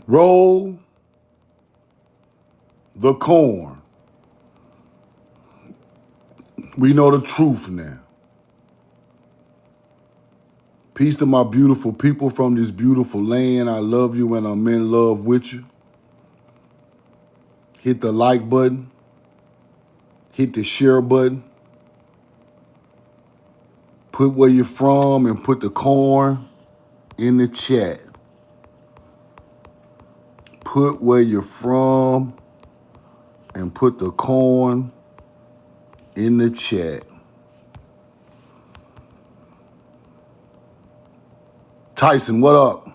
Roll the corn. We know the truth now. Peace to my beautiful people from this beautiful land. I love you and I'm in love with you. Hit the like button. Hit the share button. Put where you're from and put the corn in the chat. Put where you're from and put the corn in the chat. Tyson, what up?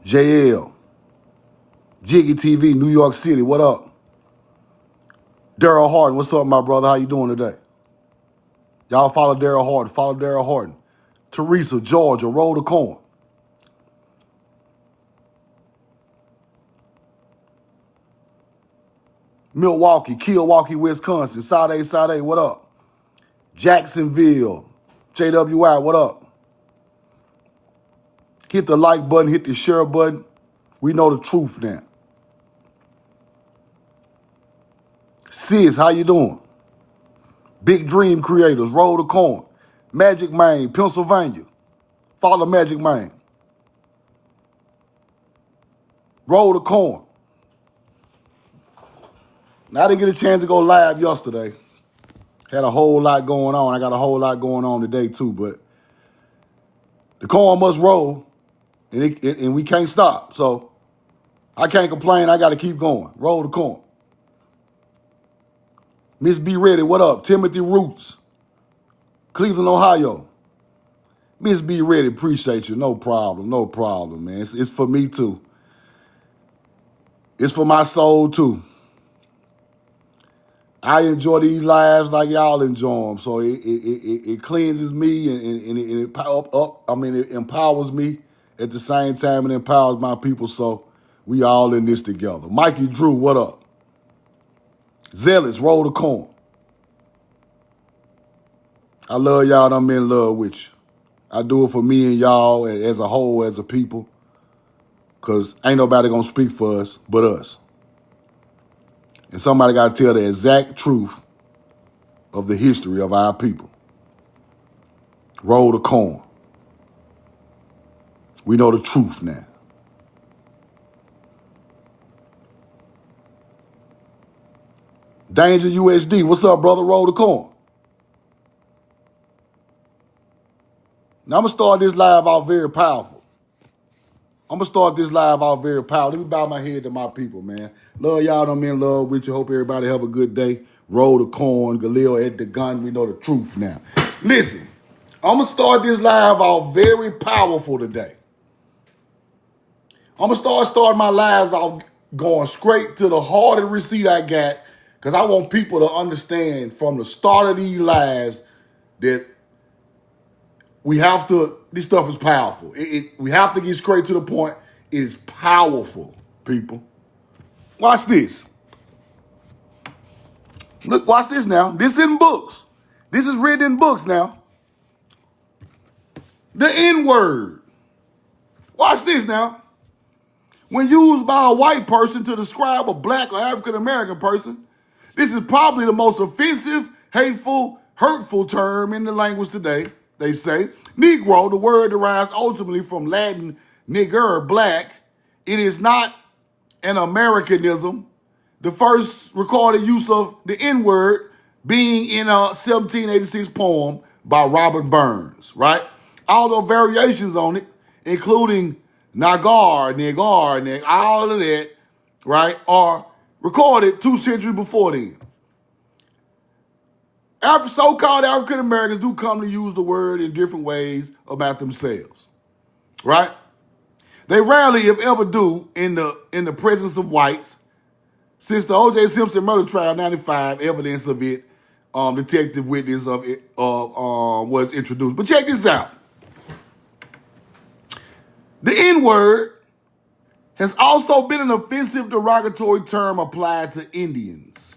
JL, Jiggy TV, New York City, what up? Daryl Harden, what's up, my brother? How you doing today? Y'all follow Daryl Harden. Follow Daryl Harden. Teresa, Georgia, roll the corn. Milwaukee, Milwaukee, Wisconsin. Sade, what up? Jacksonville, JWI, what up? Hit the like button, hit the share button. We know the truth now. Sis, how you doing? Big Dream Creators, roll the corn. Magic Man, Pennsylvania. Follow Magic Man. Roll the corn. Now, I didn't get a chance to go live yesterday. Had a whole lot going on. I got a whole lot going on today too, but the corn must roll, and we can't stop. So I can't complain. I got to keep going. Roll the corn. Miss B Ready, what up? Timothy Roots, Cleveland, Ohio. Miss B Ready, appreciate you. No problem, man. It's for me too. It's for my soul too. I enjoy these lives like y'all enjoy them, so it cleanses me and it empowers me at the same time. It empowers my people, so we all in this together. Mikey Drew, what up? Zealous, roll the corn. I love y'all and I'm in love with you. I do it for me and y'all as a whole, as a people, because ain't nobody going to speak for us but us. And somebody got to tell the exact truth of the history of our people. Roll the corn. We know the truth now. Danger USD, what's up, brother? Roll the corn. Now, I'm going to start this live out very powerful. Let me bow my head to my people, man. Love y'all, I'm in love with you. Hope everybody have a good day. Roll the corn. Galil at the gun. We know the truth now. Listen, I'm going to start this live out very powerful today. I'm going to start my lives out going straight to the heart of the receipt I got, because I want people to understand from the start of these lives that this stuff is powerful. We have to get straight to the point. It is powerful, people. Watch this. Look, watch this now. This is in books. This is written in books now. The N-word. Watch this now. When used by a white person to describe a black or African-American person, this is probably the most offensive, hateful, hurtful term in the language today. They say, Negro, the word derives ultimately from Latin nigger, black. It is not an Americanism. The first recorded use of the N-word being in a 1786 poem by Robert Burns, right? All the variations on it, including nagar, all of that, right, are recorded 2 centuries before then. So-called African Americans do come to use the word in different ways about themselves, right? They rarely, if ever, do in the presence of whites. Since the O.J. Simpson murder trial, 95, evidence of it, detective witness of it was introduced. But check this out. The N-word has also been an offensive derogatory term applied to Indians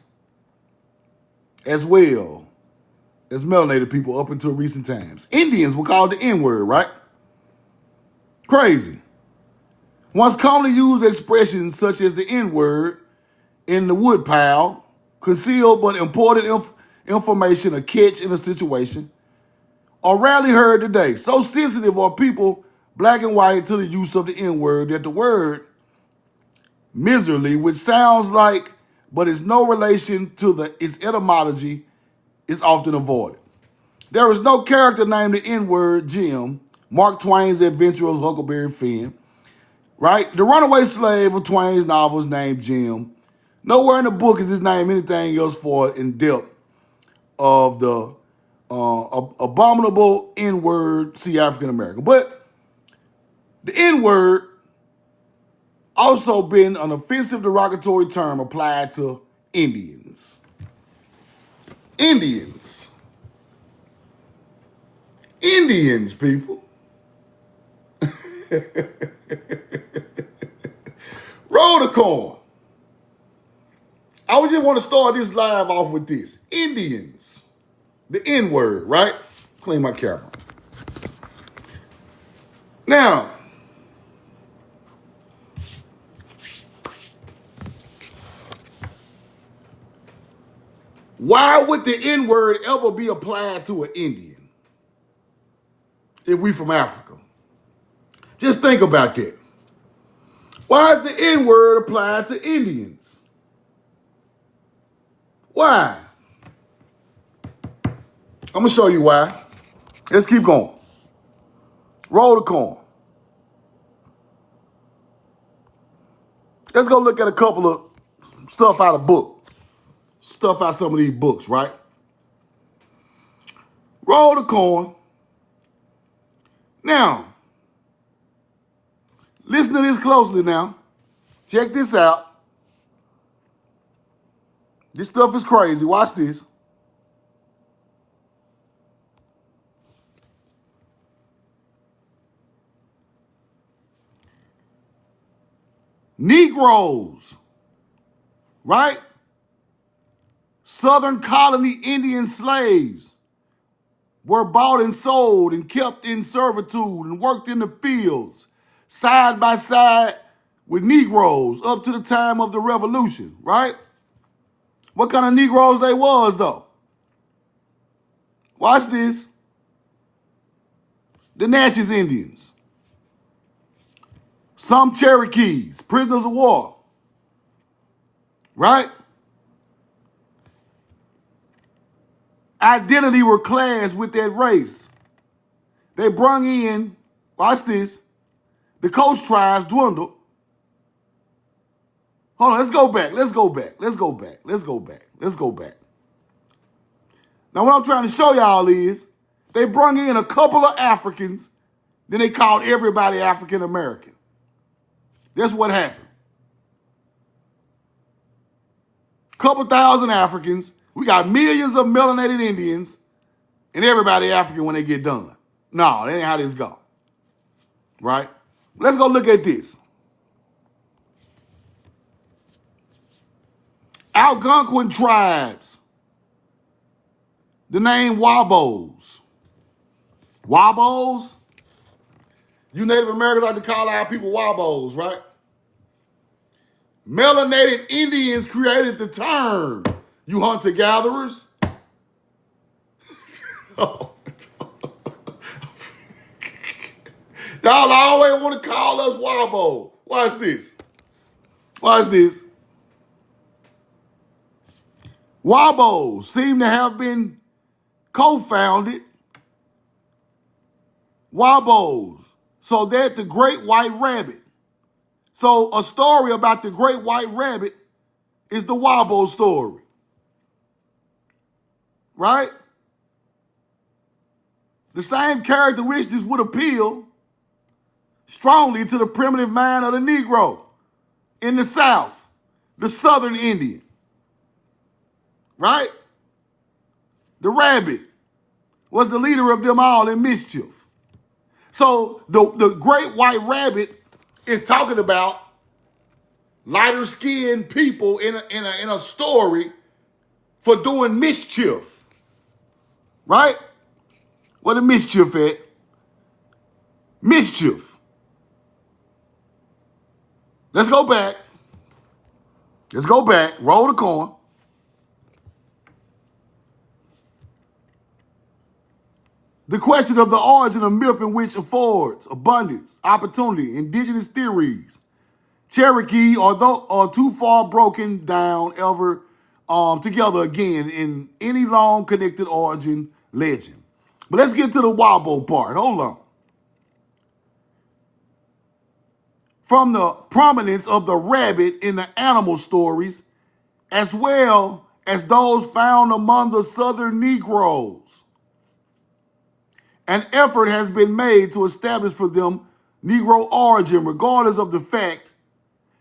as well as melanated people up until recent times. Indians were called the N-word, right? Crazy. Once commonly used expressions such as the N-word in the woodpile, concealed but important information or catch in a situation, are rarely heard today. So sensitive are people, black and white, to the use of the N-word that the word miserly, which sounds like but is no relation to its etymology, is often avoided. There is no character named the N-word Jim, Mark Twain's adventurous Huckleberry Finn, right? The runaway slave of Twain's novels named Jim. Nowhere in the book is his name anything else for in depth of the abominable N-word, see African American. But the N-word also been an offensive derogatory term applied to Indians. Indians. Indians, people. Roll the corn. I just want to start this live off with this. Indians. The N-word, right? Clean my camera. Now, why would the N-word ever be applied to an Indian if we from Africa? Just think about that. Why is the N-word applied to Indians? Why? I'm going to show you why. Let's keep going. Roll the corn. Let's go look at a couple of stuff out of book. Stuff out some of these books, right? Roll the corn. Now, listen to this closely now. Check this out. This stuff is crazy. Watch this. Negroes, right? Southern colony Indian slaves were bought and sold and kept in servitude and worked in the fields side by side with Negroes up to the time of the Revolution, right? What kind of Negroes they was, though? Watch this. The Natchez Indians. Some Cherokees, prisoners of war, right? Identity were classed with that race. They brung in, watch this, the coast tribes dwindled. Hold on, let's go back. Now what I'm trying to show y'all is they brung in a couple of Africans, then they called everybody African American. That's what happened. Couple thousand Africans, we got millions of melanated Indians, and everybody African when they get done. No, that ain't how this go. Right? Let's go look at this. Algonquin tribes. The name Wabos. Wabos? You Native Americans like to call our people Wabos, right? Melanated Indians created the term. You hunter-gatherers. Y'all always want to call us Wabo. Watch this. Watch this. Wabos seem to have been co-founded. Wabos. So that the great white rabbit. So a story about the great white rabbit is the Wabo story. Right? The same characteristics would appeal strongly to the primitive mind of the Negro in the South, the Southern Indian. Right? The rabbit was the leader of them all in mischief. So the great white rabbit is talking about lighter skinned people in a story for doing mischief. Right? What the mischief at? Mischief. Let's go back. Let's go back. Roll the coin. The question of the origin of myth in which affords abundance, opportunity, indigenous theories, Cherokee, are too far broken down ever together again in any long connected origin legend. But let's get to the Wabo part. Hold on. From the prominence of the rabbit in the animal stories, as well as those found among the Southern Negroes, an effort has been made to establish for them Negro origin, regardless of the fact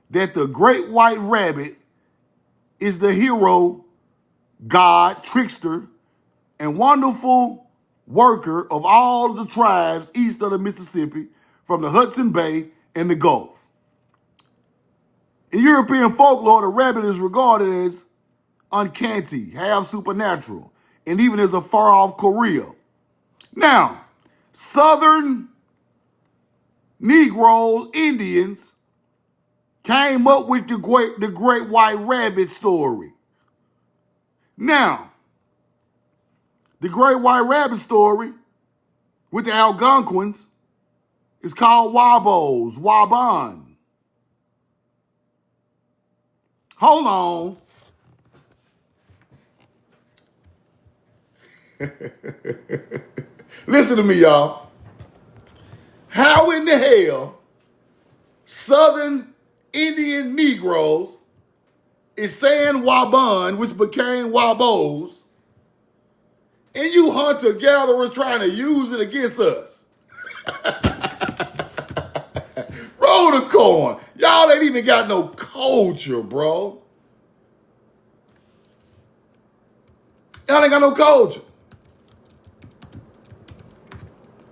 that the great white rabbit is the hero, god, trickster, and wonderful worker of all the tribes east of the Mississippi from the Hudson Bay and the Gulf. In European folklore, the rabbit is regarded as uncanny, half supernatural, and even as a far-off Korea. Now, Southern Negro Indians came up with the great white rabbit story. Now, the great white rabbit story with the Algonquins is called Wabos, Waban. Hold on. Listen to me, y'all. How in the hell Southern Indian Negroes is saying Waban, which became Wabos, and you hunter-gatherers trying to use it against us? Roll the coin. Y'all ain't even got no culture, bro. Y'all ain't got no culture.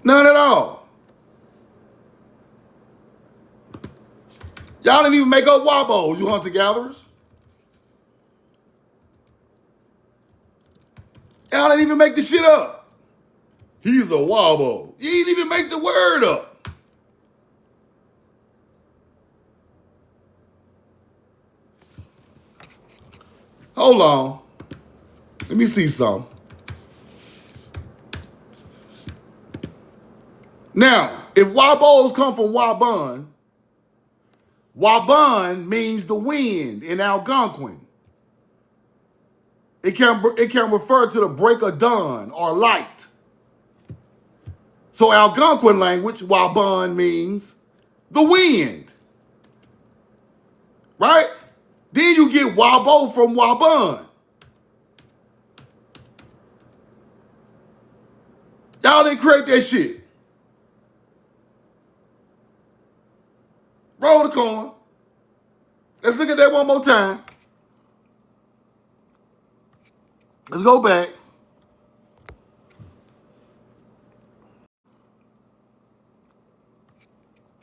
None at all. Y'all didn't even make up Wabos, you hunter-gatherers. Y'all didn't even make the shit up. He's a Wabo. You didn't even make the word up. Hold on. Let me see something. Now, if Wabos come from Waban, Waban means the wind in Algonquin. It can refer to the break of dawn or light. So Algonquin language, Waban means the wind. Right? Then you get Wabo from Waban. Y'all didn't create that shit. Roll the coin. Let's look at that one more time. Let's go back.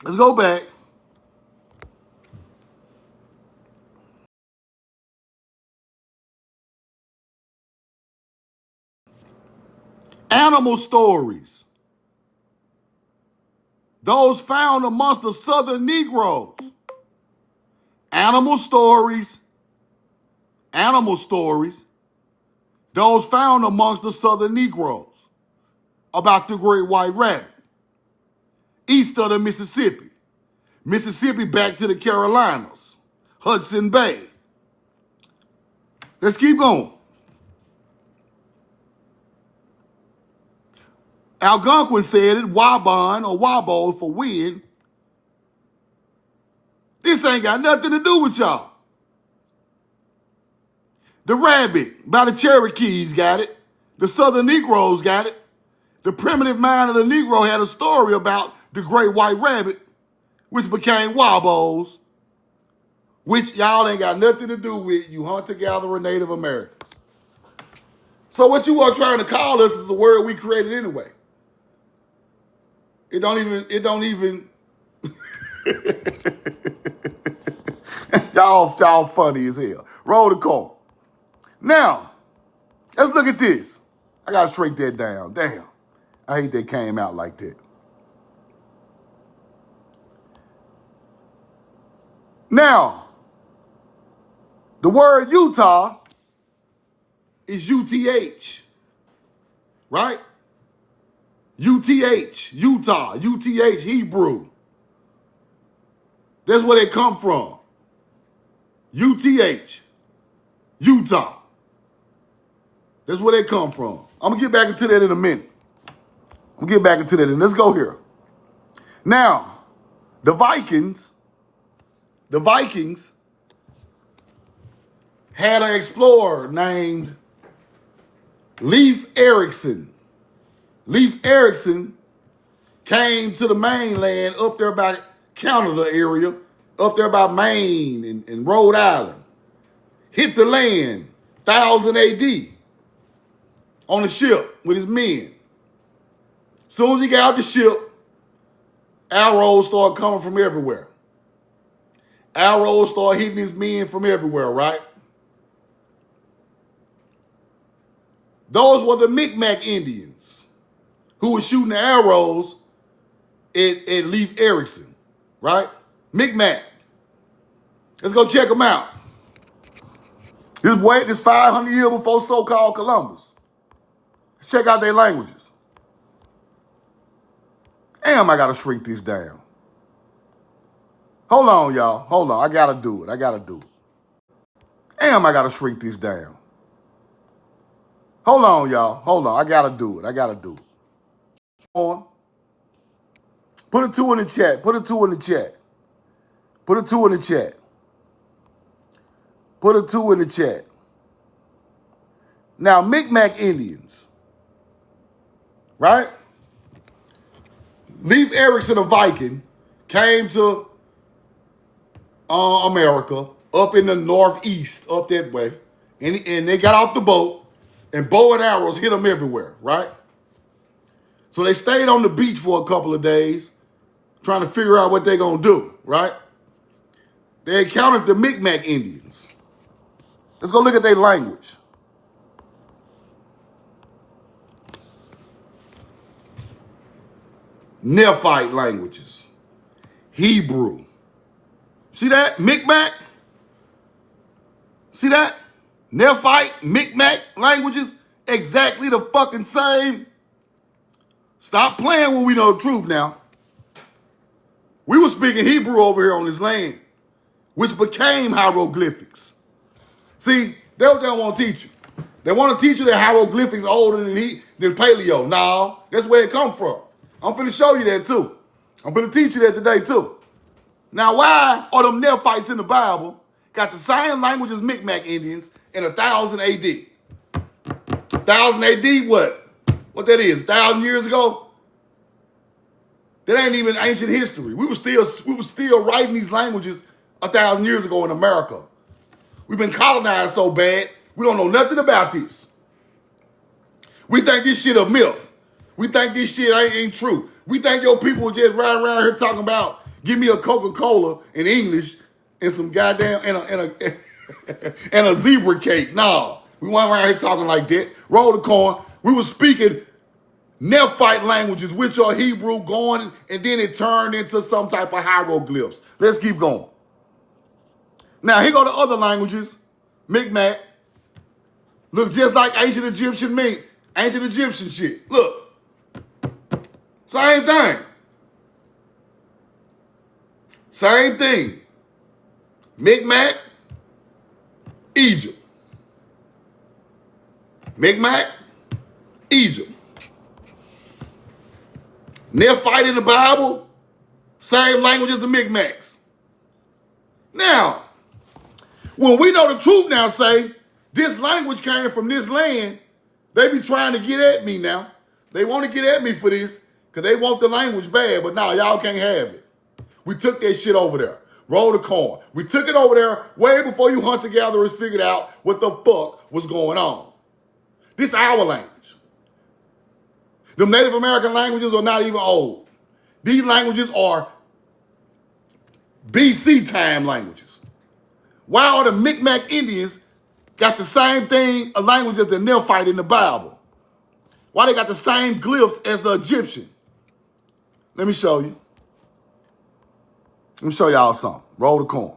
Let's go back. Animal stories. Those found amongst the Southern Negroes. Animal stories. Animal stories. Those found amongst the Southern Negroes about the great white rabbit. East of the Mississippi. Mississippi back to the Carolinas. Hudson Bay. Let's keep going. Algonquin said it, Waban or Wabo for wind. This ain't got nothing to do with y'all. The rabbit by the Cherokees got it. The Southern Negroes got it. The primitive mind of the Negro had a story about the great white rabbit, which became Wabos, which y'all ain't got nothing to do with, you hunter-gatherer Native Americans. So what you are trying to call us is a word we created anyway. It don't even. y'all funny as hell. Roll the call. Now, let's look at this. I gotta shrink that down. Damn. I hate that came out like that. Now, the word Utah is UTH, right? UTH, Utah, UTH, Hebrew. That's where they come from. UTH, Utah. That's where they come from. I'm going to get back into that in a minute. And let's go here. Now, the Vikings had an explorer named Leif Erikson. Leif Erikson came to the mainland up there by Canada area, up there by Maine and Rhode Island. Hit the land, 1000 AD, on the ship with his men. Soon as he got out the ship, arrows started coming from everywhere. Arrows started hitting his men from everywhere, right? Those were the Micmac Indians who were shooting the arrows at Leif Erikson, right? Micmac. Let's go check them out. This 500 years before so-called Columbus. Let's check out their languages. Damn, I gotta shrink this down. Hold on, y'all. Hold on. I gotta do it. Damn, I gotta shrink this down. Hold on, y'all. Hold on. I gotta do it. On. Put a 2 in the chat. Put a 2 in the chat. Now, Micmac Indians, right? Leif Erikson, a Viking, came to America up in the northeast, up that way, and they got off the boat, and bow and arrows hit them everywhere, right? So they stayed on the beach for a couple of days, trying to figure out what they're gonna do, right? They encountered the Micmac Indians. Let's go look at their language. Nephite languages. Hebrew. See that? Micmac? See that? Nephite, Micmac languages, exactly the fucking same. Stop playing when we know the truth now. We were speaking Hebrew over here on this land, which became hieroglyphics. See, that's what they don't want to teach you. They want to teach you that hieroglyphics are older than paleo. No, that's where it come from. I'm finna show you that too. I'm finna teach you that today too. Now, why are them Nephites in the Bible got the same language as Micmac Indians in 1000 AD? 1000 AD, what? What that is? 1,000 years ago? That ain't even ancient history. We were still writing these languages 1,000 years ago in America. We've been colonized so bad, we don't know nothing about this. We think this shit a myth. We think this shit ain't true. We think your people just riding around here talking about, give me a Coca-Cola in English and some goddamn, and a zebra cake. No, we weren't around here talking like that. Roll the coin. We were speaking Nephite languages, which are Hebrew, going, and then it turned into some type of hieroglyphs. Let's keep going. Now, here go the other languages. Micmac. Look just like ancient Egyptian shit. Look. Same thing. Same thing. Micmac, Egypt. Micmac, Egypt. Nephite in the Bible, same language as the Micmacs. Now, when we know the truth now, say, this language came from this land, they be trying to get at me now. They want to get at me for this because they want the language bad, but now y'all can't have it. We took that shit over there. Roll the coin. We took it over there way before you hunter-gatherers figured out what the fuck was going on. This is our language. The Native American languages are not even old. These languages are BC time languages. Why are the Micmac Indians got the same thing, a language as the Nephite in the Bible? Why they got the same glyphs as the Egyptian? Let me show you. Let me show y'all something. Roll the coin.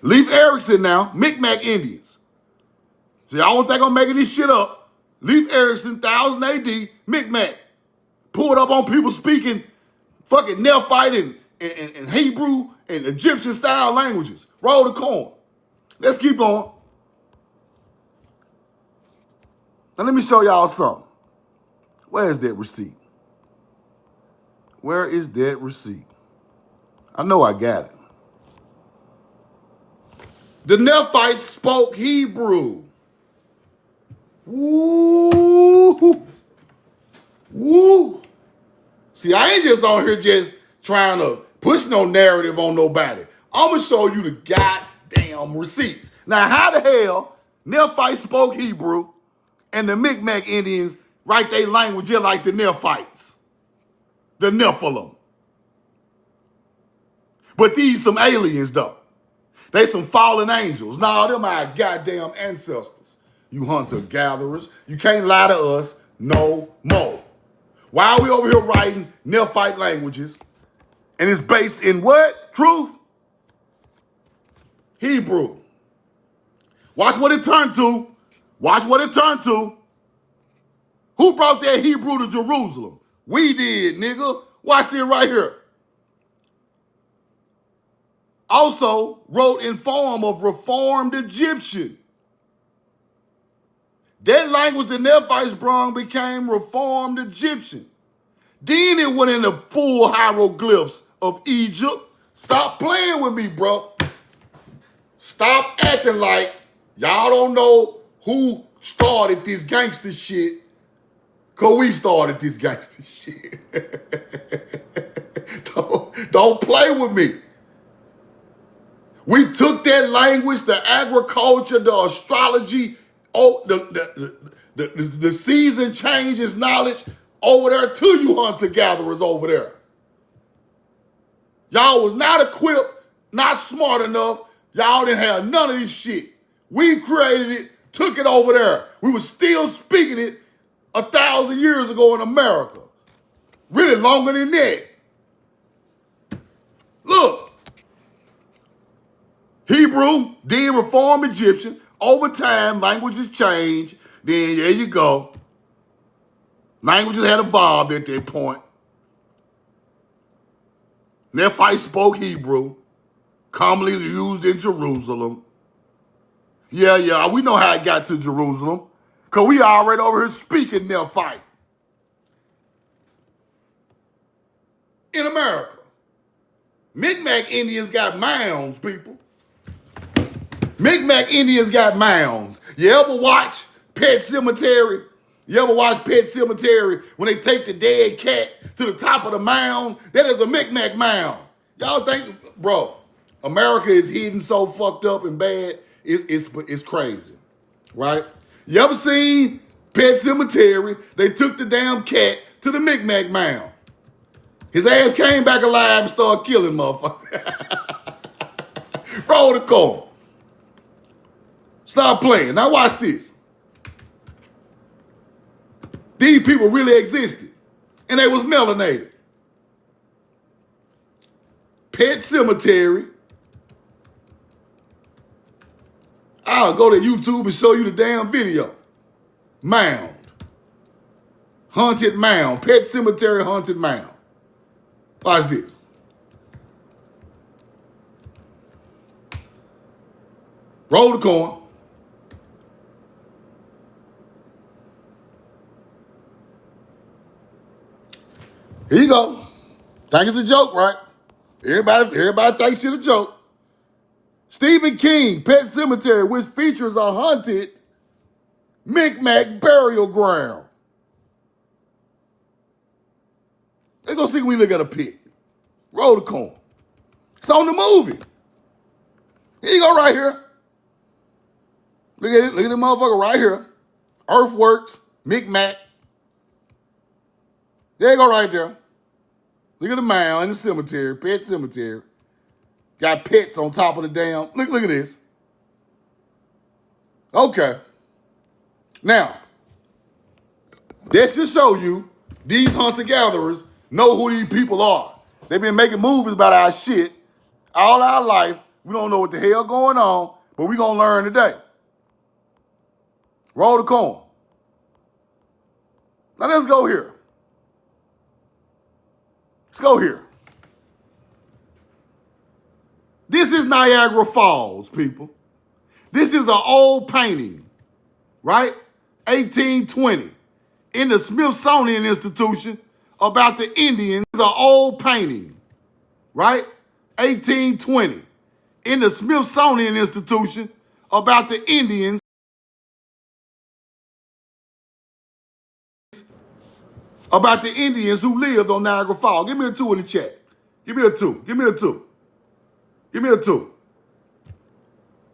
Leif Erikson now, Micmac Indians. See, I don't think I'm making this shit up. Leif Erikson, 1000 AD, Micmac. Pulled up on people speaking fucking Nephite and Hebrew and Egyptian style languages. Roll the corn. Let's keep going. Now let me show y'all something. Where is that receipt? Where is that receipt? I know I got it. The Nephites spoke Hebrew. Woo! Woo! See, I ain't just on here just trying to push no narrative on nobody. I'm going to show you the goddamn receipts. Now, how the hell Nephites spoke Hebrew and the Micmac Indians write their language just like the Nephites? The Nephilim. But these some aliens, though. They some fallen angels. Nah, them our goddamn ancestors. You hunter-gatherers. You can't lie to us no more. Why are we over here writing Nephite languages? And it's based in what? Truth? Hebrew. Watch what it turned to. Watch what it turned to. Who brought that Hebrew to Jerusalem? We did, nigga. Watch this right here. Also wrote in form of Reformed Egyptian. That language the Nephites brung became Reformed Egyptian. Then it went into full hieroglyphs of Egypt. Stop playing with me, bro. Stop acting like y'all don't know who started this gangster shit, because we started this gangster shit. Don't play with me. We took that language, the agriculture, the astrology, the season changes knowledge over there to you hunter-gatherers over there. Y'all was not equipped, not smart enough. Y'all didn't have none of this shit. We created it, took it over there. We were still speaking it 1,000 years ago in America. Really longer than that. Look. Hebrew, then Reformed Egyptian. Over time, languages changed. Then, there you go. Languages had evolved at that point. Nephites spoke Hebrew, commonly used in Jerusalem. Yeah, we know how it got to Jerusalem, because we already over here speaking Nephite. In America. Micmac Indians got mounds, people. Micmac Indians got mounds. You ever watch Pet Cemetery? You ever watch Pet Cemetery when they take the dead cat to the top of the mound? That is a Micmac mound. Y'all think, bro, America is hidden so fucked up and bad, it's crazy, right? You ever seen Pet Cemetery? They took the damn cat to the Micmac mound. His ass came back alive and started killing motherfuckers. Roll the call. Stop playing. Now watch this. These people really existed. And they was melanated. Pet Cemetery. I'll go to YouTube and show you the damn video. Mound. Haunted mound. Pet Cemetery haunted mound. Watch this. Roll the coin. Here you go. Think it's a joke, right? Everybody thinks it's a joke. Stephen King, Pet Cemetery, which features a haunted Micmac burial ground. Let's go see when we look at a pit. Roll the coin. It's on the movie. Here you go right here. Look at it. Look at the motherfucker right here. Earthworks, Micmac. There you go right there. Look at the mound in the cemetery, Pet Cemetery. Got pets on top of the damn. Look at this. Okay. Now, that should show you these hunter-gatherers know who these people are. They've been making movies about our shit all our life. We don't know what the hell going on, but we're going to learn today. Roll the coin. Now let's go here. Let's go here. This is Niagara Falls, people. This is an old painting, right? 1820, in the Smithsonian Institution about the Indians. This is an old painting, right? 1820, in the Smithsonian Institution about the Indians. About the Indians who lived on Niagara Falls. Give me a 2 in the chat. Give me a 2. Give me a 2. Give me a 2.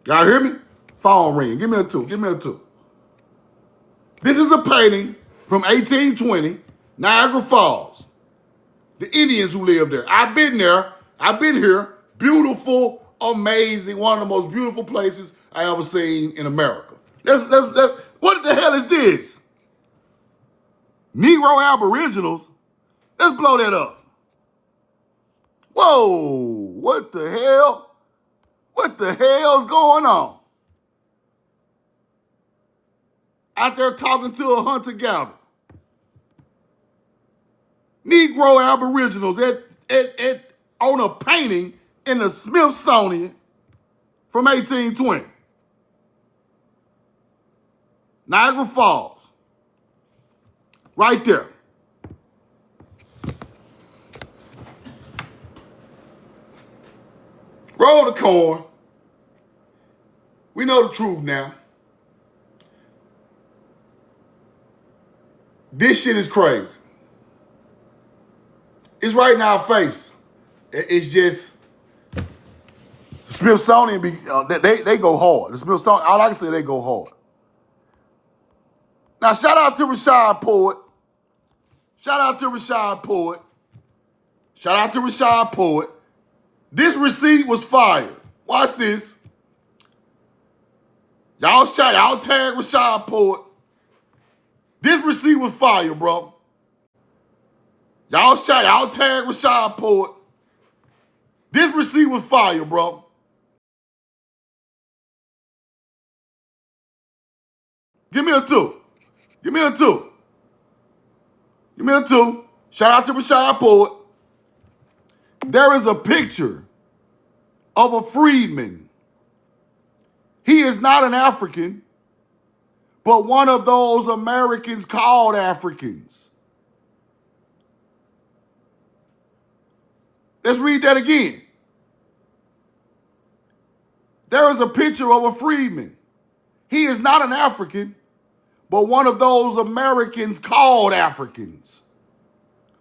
Y'all hear me? Phone ringing. Give me a 2. Give me a 2. This is a painting from 1820, Niagara Falls. The Indians who lived there. I've been there. I've been here. Beautiful, amazing, one of the most beautiful places I ever seen in America. What the hell is this? Negro Aboriginals? Let's blow that up. Whoa, what the hell? What the hell's going on? Out there talking to a hunter-gatherer. Negro Aboriginals on a painting in the Smithsonian from 1820. Niagara Falls. Right there. Roll the coin. We know the truth now. This shit is crazy. It's right in our face. It's just the Smithsonian. They go hard. The Smithsonian. All I can say, they go hard. Now shout out to Rashad Poet. Shout out to Rashad Poet. Shout out to Rashad Poet. This receipt was fired. Watch this. Y'all tag Rashad Poet. This receipt was fire, bro. Y'all tag Rashad Poet. This receipt was fire, bro. Give me a 2. Give me a 2. Give me a 2. Shout out to Rashad Poet. There is a picture of a freedman. He is not an African, but one of those Americans called Africans. Let's read that again. There is a picture of a freedman. He is not an African, but one of those Americans called Africans.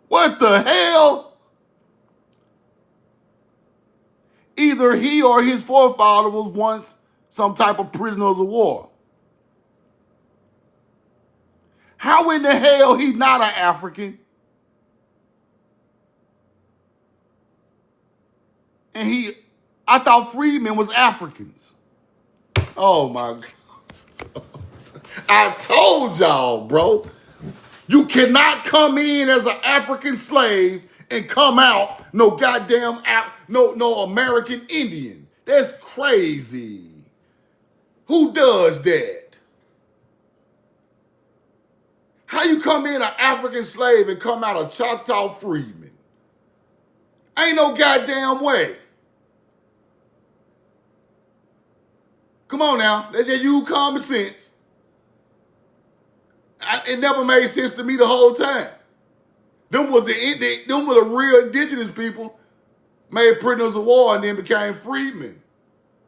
What the hell? Either he or his forefather was once some type of prisoners of war. How in the hell he not an African? And I thought freedmen was Africans. Oh my God. I told y'all, bro. You cannot come in as an African slave and come out no goddamn no American Indian. That's crazy. Who does that? How you come in an African slave and come out a Choctaw freedman? Ain't no goddamn way. Come on now, let's just use common sense. It never made sense to me the whole time. Them were the real indigenous people made prisoners of war and then became freedmen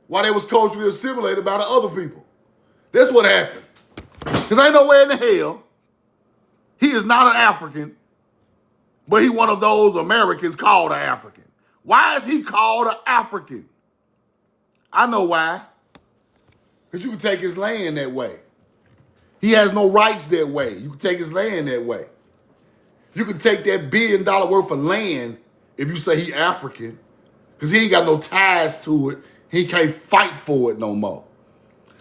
while they was culturally assimilated by the other people. That's what happened. Because ain't no way in the hell he is not an African, but he one of those Americans called an African. Why is he called an African? I know why. Because you can take his land that way. He has no rights that way. You can take his land that way. You can take that $1 billion worth of land if you say he African, because he ain't got no ties to it. He can't fight for it no more.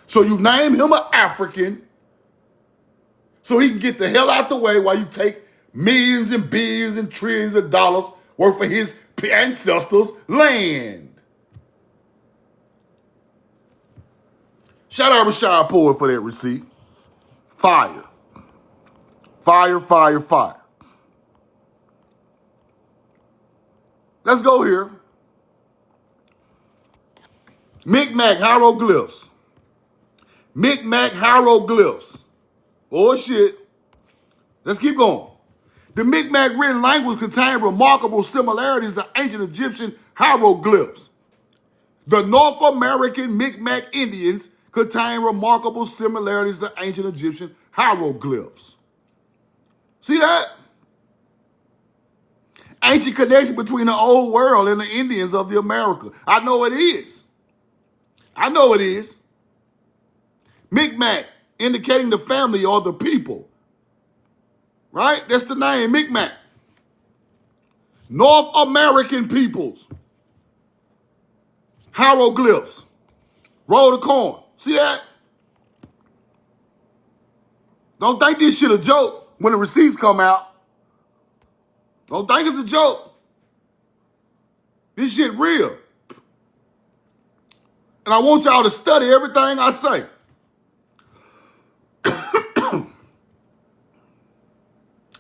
So you name him an African so he can get the hell out the way while you take millions and billions and trillions of dollars worth of his ancestors' land. Shout out Rashad Poet for that receipt. Fire. Fire, fire, fire. Let's go here. Micmac hieroglyphs. Micmac hieroglyphs. Oh shit. Let's keep going. The Micmac written language contained remarkable similarities to ancient Egyptian hieroglyphs. The North American Micmac Indians contain remarkable similarities to ancient Egyptian hieroglyphs. See that? Ancient connection between the old world and the Indians of the America. I know it is. I know it is. Micmac, indicating the family or the people. Right? That's the name, Micmac. North American peoples. Hieroglyphs. Roll the coin. See that? Don't think this shit a joke when the receipts come out. Don't think it's a joke. This shit real. And I want y'all to study everything I say.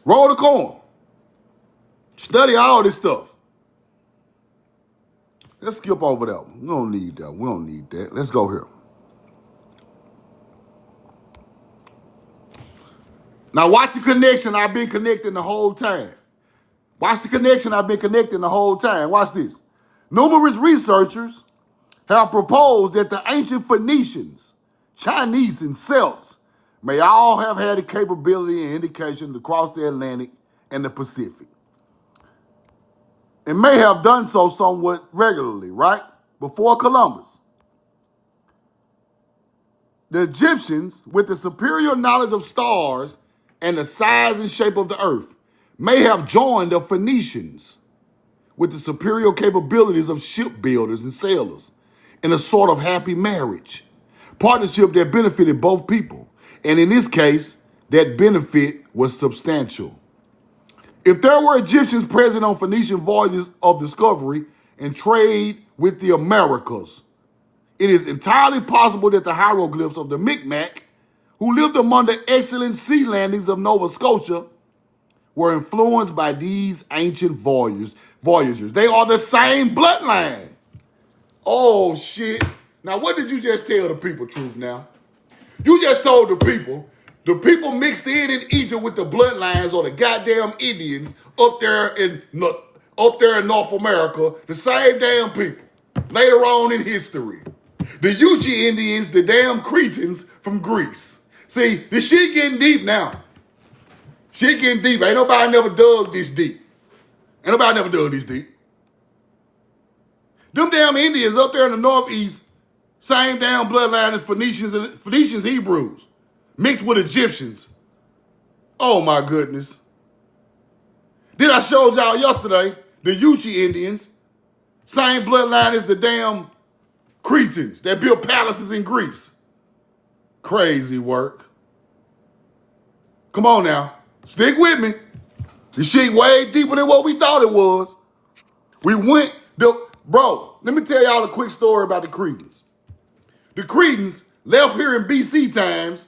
Roll the coin. Study all this stuff. Let's skip over that one. We don't need that. We don't need that. Let's go here. Now watch the connection I've been connecting the whole time. Watch the connection I've been connecting the whole time. Watch this. Numerous researchers have proposed that the ancient Phoenicians, Chinese, and Celts may all have had the capability and indication to cross the Atlantic and the Pacific. And may have done so somewhat regularly, right? Before Columbus. The Egyptians, with the superior knowledge of stars and the size and shape of the earth, may have joined the Phoenicians with the superior capabilities of shipbuilders and sailors in a sort of happy marriage, partnership that benefited both people. And in this case, that benefit was substantial. If there were Egyptians present on Phoenician voyages of discovery and trade with the Americas, it is entirely possible that the hieroglyphs of the Micmac, who lived among the excellent sea landings of Nova Scotia, were influenced by these ancient voyagers. They are the same bloodline. Oh, shit. Now, what did you just tell the people, Truth, now? You just told the people mixed in Egypt with the bloodlines or the goddamn Indians up there in North America, the same damn people, later on in history. The Yuchi Indians, the damn Cretans from Greece. See, this shit getting deep now. Shit getting deep. Ain't nobody never dug this deep. Ain't nobody never dug this deep. Them damn Indians up there in the Northeast, same damn bloodline as Phoenicians, Hebrews, mixed with Egyptians. Oh my goodness. Then I showed y'all yesterday, the Yuchi Indians, same bloodline as the damn Cretans that built palaces in Greece. Crazy work. Come on now. Stick with me. This shit way deeper than what we thought it was. Bro, let me tell y'all a quick story about the Cretans. The Cretans left here in BC times,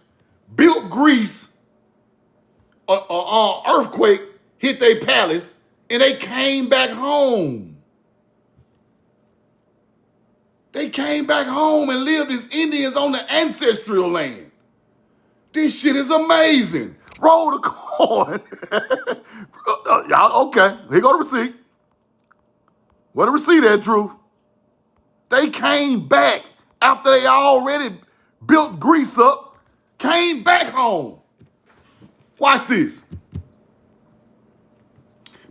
built Greece, earthquake hit their palace, and they came back home. They came back home and lived as Indians on the ancestral land. This shit is amazing. Roll the coin. Y'all, okay, here go the receipt. Where the receipt at, Truth? They came back after they already built Greece up, came back home. Watch this.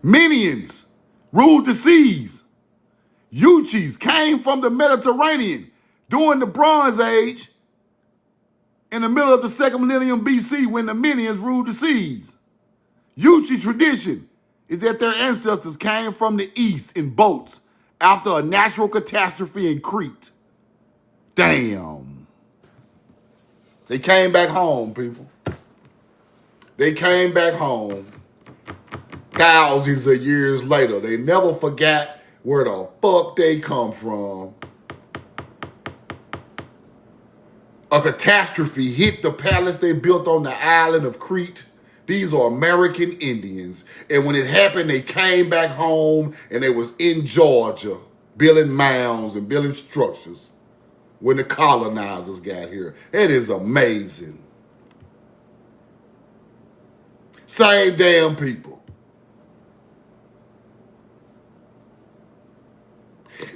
Minions ruled the seas. Yuchis came from the Mediterranean during the Bronze Age in the middle of the second millennium BC when the Minions ruled the seas. Yuchi tradition is that their ancestors came from the east in boats after a natural catastrophe in Crete. Damn. They came back home, people. They came back home thousands of years later. They never forgot where the fuck they come from. A catastrophe hit the palace they built on the island of Crete. These are American Indians. And when it happened, they came back home and they was in Georgia building mounds and building structures when the colonizers got here. It is amazing. Same damn people.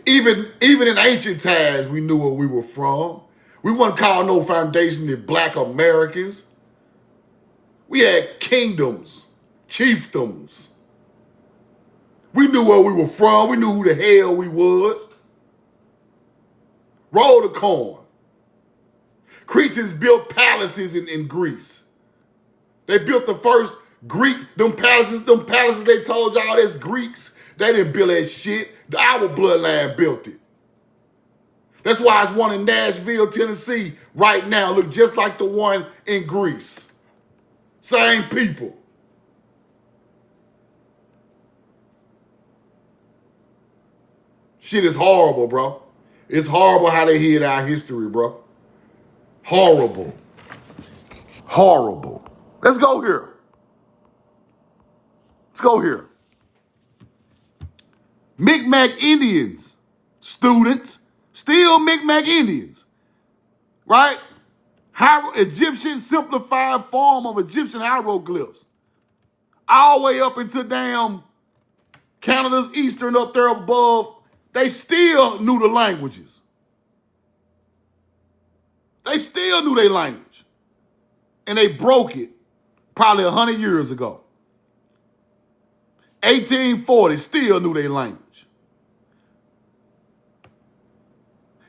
Even in ancient times, we knew where we were from. We wasn't called no foundation of Black Americans. We had kingdoms, chiefdoms. We knew where we were from. We knew who the hell we was. Roll the corn. Cretans built palaces in Greece. They built the first Greek, them palaces they told y'all that's Greeks. They didn't build that shit. Our bloodline built it. That's why it's one in Nashville, Tennessee right now. Look just like the one in Greece. Same people. Shit is horrible, bro. It's horrible how they hid our history, bro. Horrible. Horrible. Let's go here. Let's go here. Micmac Indians, students, still Micmac Indians, right? Egyptian simplified form of Egyptian hieroglyphs. All the way up into damn Canada's eastern up there above, they still knew the languages. They still knew their language. And they broke it probably 100 years ago. 1840, still knew their language.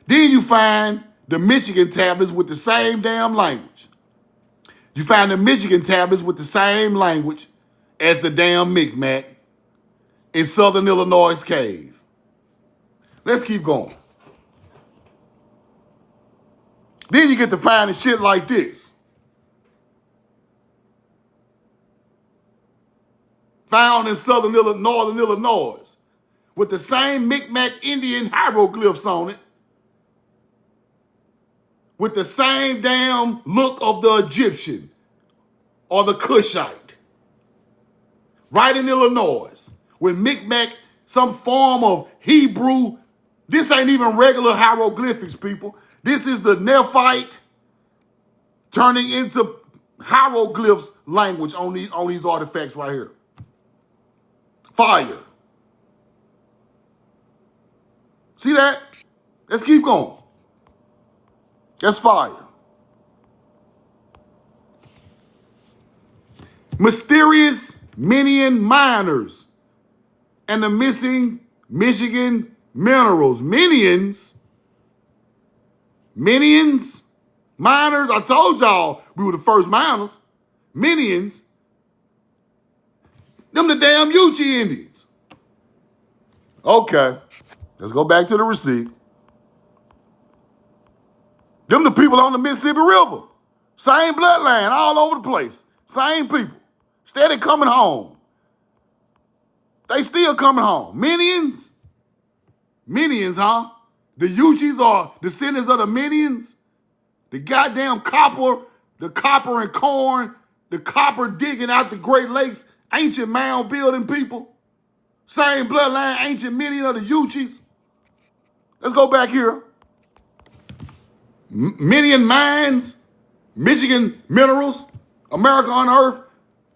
Then you find the Michigan tablets with the same damn language. You find the Michigan tablets with the same language as the damn Micmac in southern Illinois cave. Let's keep going. Then you get to finding shit like this. Found in northern Illinois with the same Micmac Indian hieroglyphs on it, with the same damn look of the Egyptian or the Cushite. Right in Illinois, with Micmac, some form of Hebrew. This ain't even regular hieroglyphics, people. This is the Nephite turning into hieroglyphs language on these artifacts right here. Fire. See that? Let's keep going. That's fire. Mysterious Minion miners and the missing Michigan minerals. Minions? Miners? I told y'all we were the first miners. Minions? Them the damn Yuchi Indians. Okay, let's go back to the receipt. Them the people on the Mississippi River. Same bloodline all over the place. Same people. Steady coming home. They still coming home. Minions? Minions, huh? The Yuchis are descendants of the Minions? The goddamn copper and corn, the copper digging out the Great Lakes, ancient mound building people. Same bloodline, ancient Minion of the Yuchis. Let's go back here. Minion mines, Michigan minerals, America unearthed,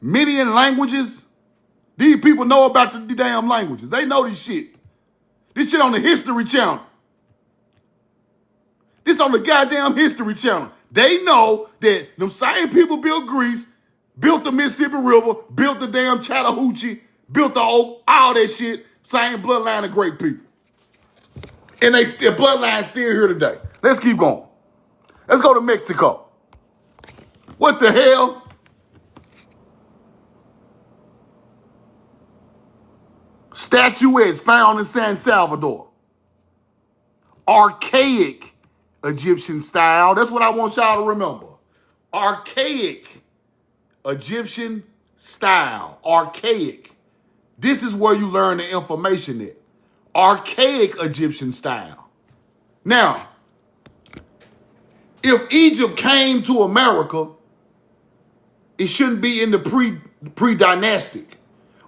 Minion languages. These people know about the damn languages. They know this shit. This shit on the History Channel. This on the goddamn History Channel. They know that them same people built Greece, built the Mississippi River, built the damn Chattahoochee, built the Oak, all that shit. Same bloodline of great people. And they still, bloodline still here today. Let's keep going. Let's go to Mexico. What the hell? Statuettes found in San Salvador. Archaic Egyptian style. That's what I want y'all to remember. Archaic Egyptian style. Archaic. This is where you learn the information at. Archaic Egyptian style. Now, If Egypt came to America, it shouldn't be in the pre-dynastic.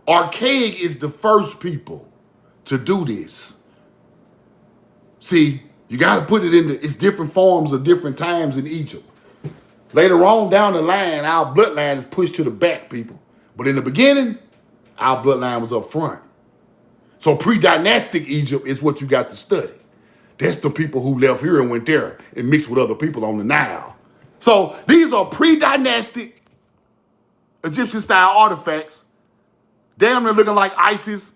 Archaic is the first people to do this. See, you got to put it in it's different forms of different times in Egypt. Later on down the line, our bloodline is pushed to the back, people. But in the beginning, our bloodline was up front. So pre-dynastic Egypt is what you got to study. That's the people who left here and went there and mixed with other people on the Nile. So these are pre-dynastic Egyptian-style artifacts, damn near looking like Isis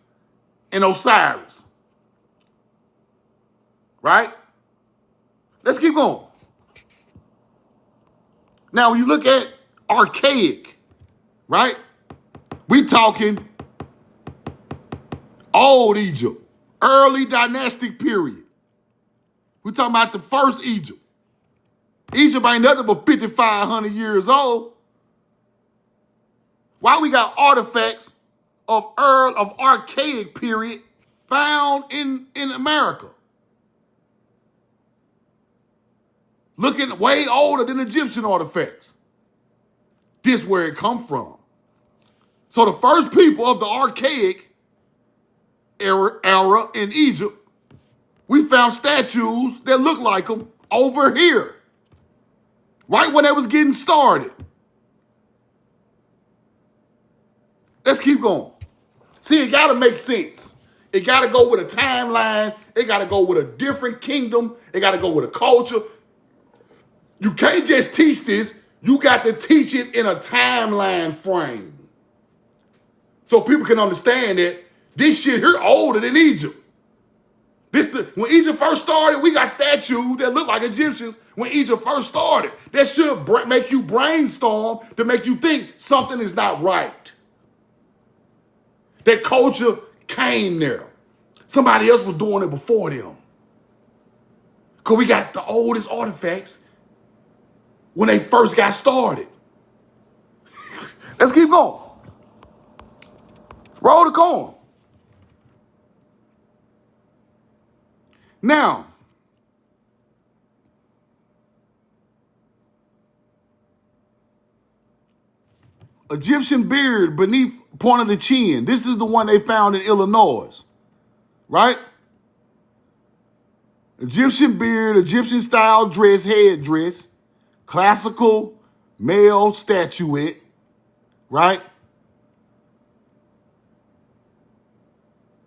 and Osiris. Right? Let's keep going. Now, when you look at archaic, right? We talking old Egypt, early dynastic period. We talking about the first Egypt. Egypt ain't nothing but 5,500 years old. Why we got artifacts of archaic period found in America? Looking way older than Egyptian artifacts. This where it come from. So the first people of the archaic era in Egypt, we found statues that look like them over here. Right when they was getting started. Let's keep going. See, it gotta make sense. It gotta go with a timeline. It gotta go with a different kingdom. It gotta go with a culture. You can't just teach this. You got to teach it in a timeline frame. So people can understand that this shit here older than Egypt. When Egypt first started, we got statues that look like Egyptians when Egypt first started. That should make you brainstorm to make you think something is not right. That culture came there. Somebody else was doing it before them. Because we got the oldest artifacts when they first got started. Let's keep going. Roll the corn. Now, Egyptian beard beneath point of the chin. This is the one they found in Illinois, right? Egyptian beard, Egyptian style dress, headdress, classical male statuette, right?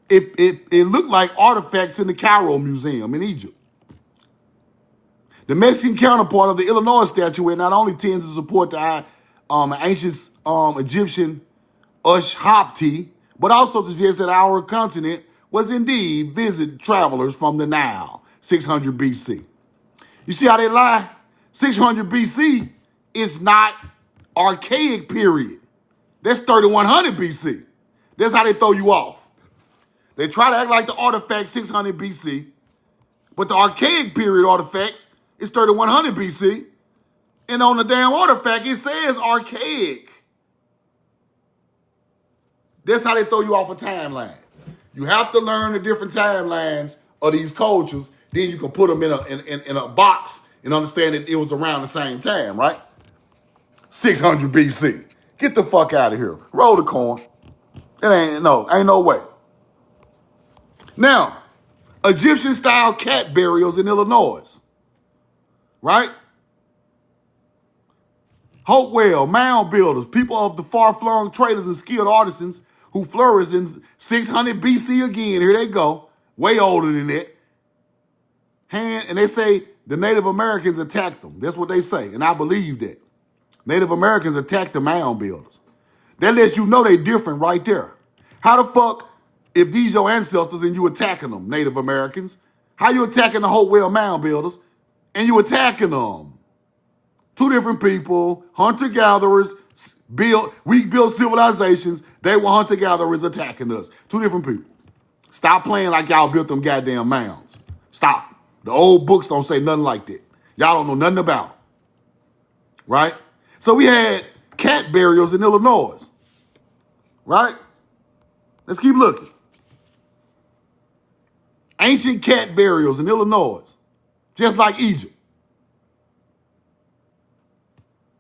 It looked like artifacts in the Cairo Museum in Egypt. The Mexican counterpart of the Illinois statuette not only tends to support the ancient Egyptian Ushapti, but also suggests that our continent was indeed visited travelers from the Nile, 600 BC. You see how they lie? 600 BC is not archaic period. That's 3100 BC. That's how they throw you off. They try to act like the artifact 600 BC, but the archaic period artifacts is 3100 BC, and on the damn artifact it says archaic. That's how they throw you off a timeline. You have to learn the different timelines of these cultures, then you can put them in a box and understand that it was around the same time, right? 600 BC. Get the fuck out of here. Roll the corn. Ain't no way. Now, Egyptian-style cat burials in Illinois, right? Hopewell, mound builders, people of the far-flung traders and skilled artisans who flourished in 600 BC again. Here they go, way older than that. And they say the Native Americans attacked them. That's what they say, and I believe that. Native Americans attacked the mound builders. That lets you know they different right there. How the fuck, if these your ancestors and you attacking them, Native Americans, how you attacking the Hopewell mound builders and you attacking them? Two different people, hunter-gatherers, we built civilizations, they were hunter-gatherers attacking us. Two different people. Stop playing like y'all built them goddamn mounds. Stop. The old books don't say nothing like that. Y'all don't know nothing about it. Right? So we had cat burials in Illinois. Right? Let's keep looking. Ancient cat burials in Illinois, just like Egypt.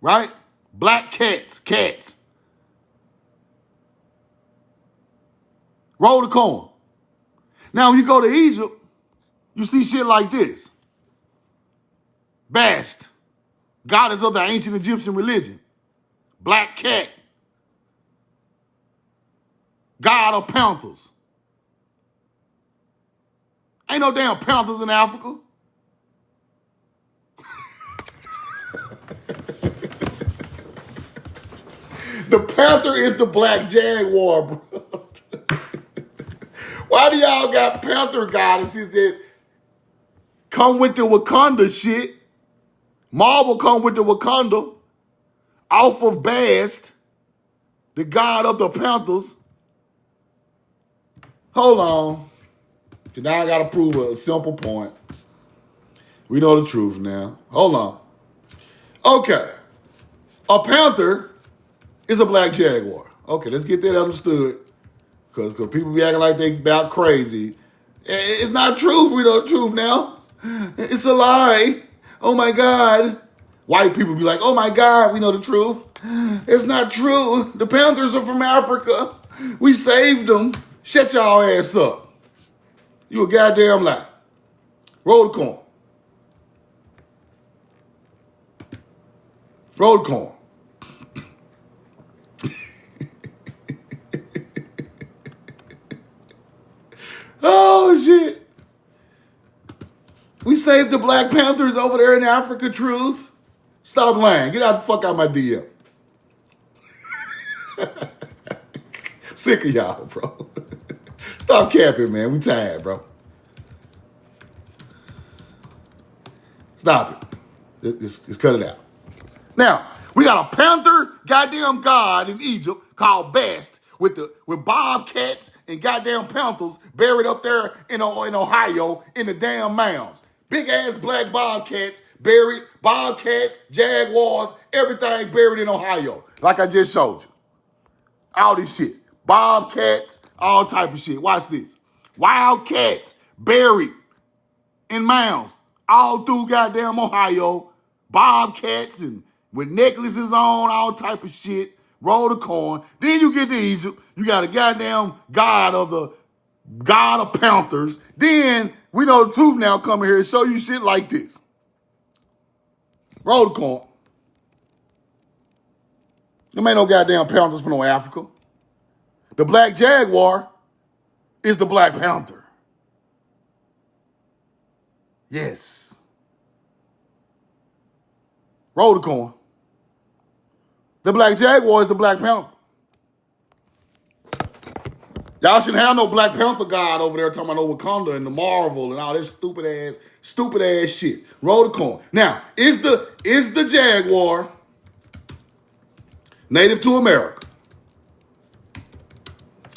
right? Black cats, cats. Roll the corn. Now, when you go to Egypt, you see shit like this. Bast, goddess of the ancient Egyptian religion. Black cat, god of panthers. Ain't no damn panthers in Africa. The panther is the black jaguar, bro. Why do y'all got panther goddesses that come with the Wakanda shit? Marvel come with the Wakanda off of Bast, the god of the panthers. Hold on. Now I gotta prove a simple point. We know the truth now. Hold on. Okay. A panther is a black jaguar. Okay, let's get that understood. Because people be acting like they about crazy. It's not true. We know the truth now. It's a lie. Oh my God. White people be like, oh my God, we know the truth. It's not true. The panthers are from Africa. We saved them. Shut y'all ass up. You a goddamn lie. Roll the corn. Roll the corn. Oh shit. We saved the Black Panthers over there in Africa, truth. Stop lying. Get out the fuck out of my DM. Sick of y'all, bro. Stop capping, man. We tired, bro. Stop it. Just cut it out. Now, we got a panther goddamn god in Egypt called Bast with bobcats and goddamn panthers buried up there in Ohio in the damn mounds. Big ass black bobcats buried, bobcats, jaguars, everything buried in Ohio. Like I just showed you. All this shit. Bobcats, all type of shit. Watch this. Wildcats buried in mounds all through goddamn Ohio. Bobcats and with necklaces on, all type of shit. Roll the corn. Then you get to Egypt. You got a goddamn god of panthers. Then we know the truth now coming here and show you shit like this. Roll the corn. There ain't no goddamn panthers from no Africa. The black jaguar is the Black Panther. Yes. Roll the corn. The black jaguar is the Black Panther. Y'all shouldn't have no Black Panther god over there talking about no Wakanda and the Marvel and all this stupid ass shit. Roll the corn. Now, is the jaguar native to America?